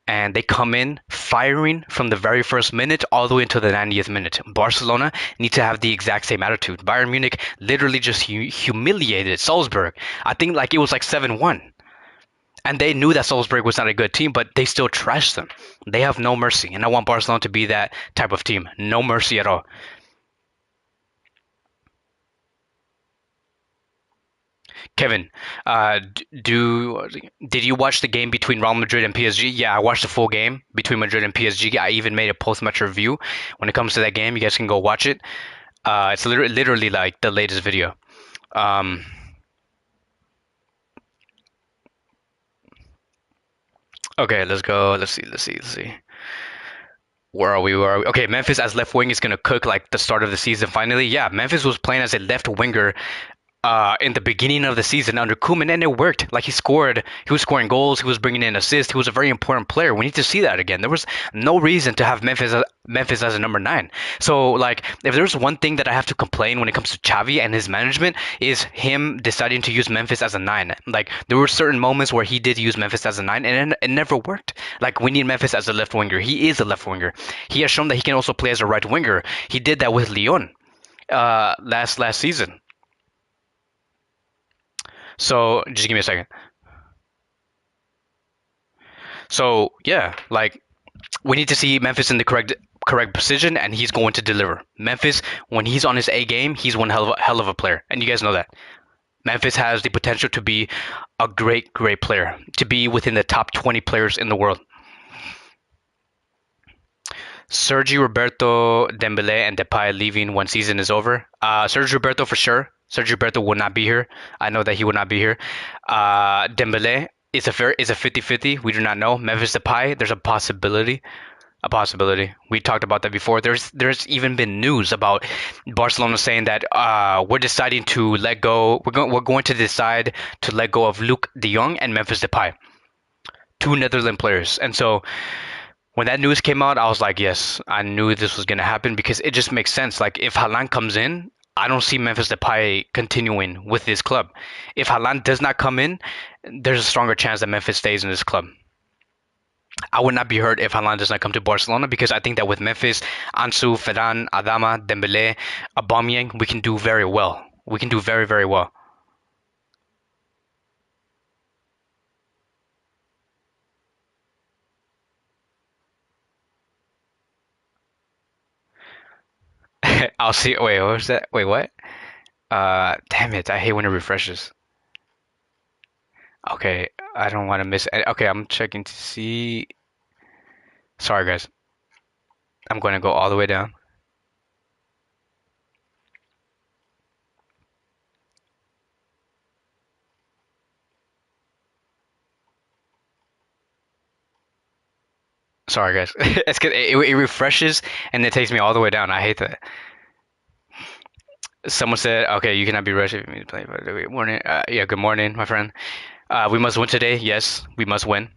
And they come in firing from the very first minute all the way into the 90th minute. Barcelona need to have the exact same attitude. Bayern Munich literally just humiliated Salzburg. I think like it was like 7-1. And they knew that Salzburg was not a good team, but they still trashed them. They have no mercy. And I want Barcelona to be that type of team. No mercy at all. Kevin, did you watch the game between Real Madrid and PSG? Yeah, I watched the full game between Madrid and PSG. I even made a post-match review. When it comes to that game, you guys can go watch it. It's literally like the latest video. Um, okay, let's go. Let's see. Where are we? Where are we? Okay, Memphis as left wing is gonna cook like the start of the season. Finally, yeah, Memphis was playing as a left winger in the beginning of the season under Koeman, and it worked. Like he scored, he was scoring goals, he was bringing in assists, he was a very important player. We need to see that again. There was no reason to have Memphis as a number 9. So like, if there's one thing that I have to complain when it comes to Xavi and his management is him deciding to use Memphis as a 9. Like there were certain moments where he did use Memphis as a 9, and it never worked. Like we need Memphis as a left winger. He is a left winger. He has shown that he can also play as a right winger. He did that with Lyon last season. So just give me a second. So yeah, like we need to see Memphis in the correct position, and he's going to deliver. Memphis, when he's on his A game, he's one hell of a player, and you guys know that. Memphis has the potential to be a great player, to be within the top 20 players in the world. Sergi Roberto, Dembele, and Depay leaving when season is over. Sergi Roberto for sure. Sergi Roberto will not be here. I know that he will not be here. Dembele is a 50-50. We do not know. Memphis Depay, there's a possibility. A possibility. We talked about that before. There's even been news about Barcelona saying that we're deciding to let go. We're going to decide to let go of Luke De Jong and Memphis Depay, two Netherlands players. And so when that news came out, I was like, yes, I knew this was going to happen because it just makes sense. Like, if Haaland comes in, I don't see Memphis Depay continuing with this club. If Haaland does not come in, there's a stronger chance that Memphis stays in this club. I would not be hurt if Haaland does not come to Barcelona because I think that with Memphis, Ansu, Ferran, Adama, Dembele, Aubameyang, we can do very well. We can do very well. I'll see. Wait, what was that? Wait, what? Damn it! I hate when it refreshes. Okay, I don't want to miss. Okay, I'm checking to see. Sorry, guys. I'm going to go all the way down. Sorry, guys. It's good. It refreshes and it takes me all the way down. I hate that. Someone said, "Okay, you cannot be rushed if you need to play." Good morning. Yeah, good morning, my friend. We must win today. Yes, we must win.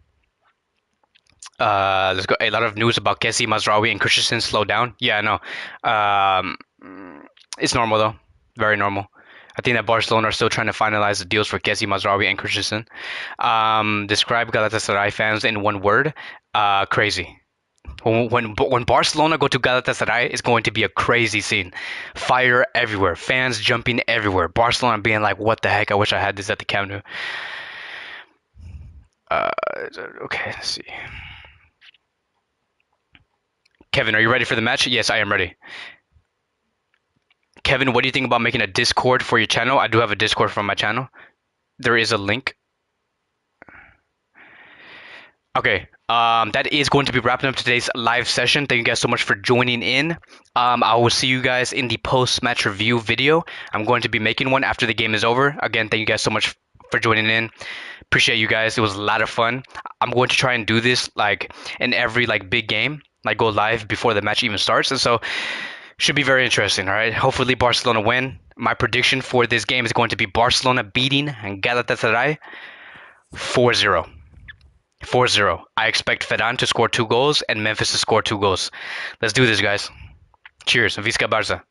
Let's go. A lot of news about Kessie, Mazraoui, and Christensen slow down. Yeah, I know. It's normal though. Very normal. I think that Barcelona are still trying to finalize the deals for Kessie, Mazraoui, and Christensen. Describe Galatasaray fans in one word. Crazy. When Barcelona go to Galatasaray, it's going to be a crazy scene. Fire everywhere. Fans jumping everywhere. Barcelona being like, what the heck? I wish I had this at the Camp Nou. Uh, okay, let's see. Kevin, are you ready for the match? Yes, I am ready. Kevin, what do you think about making a Discord for your channel? I do have a Discord for my channel. There is a link. Okay, that is going to be wrapping up today's live session. Thank you guys so much for joining in. I will see you guys in the post-match review video. I'm going to be making one after the game is over. Again, thank you guys so much for joining in. Appreciate you guys. It was a lot of fun. I'm going to try and do this like in every like big game, like go live before the match even starts. And so should be very interesting, all right? Hopefully Barcelona win. My prediction for this game is going to be Barcelona beating Galatasaray 4-0. 4-0. I expect Ferran to score 2 goals and Memphis to score 2 goals. Let's do this, guys. Cheers. Visca Barça.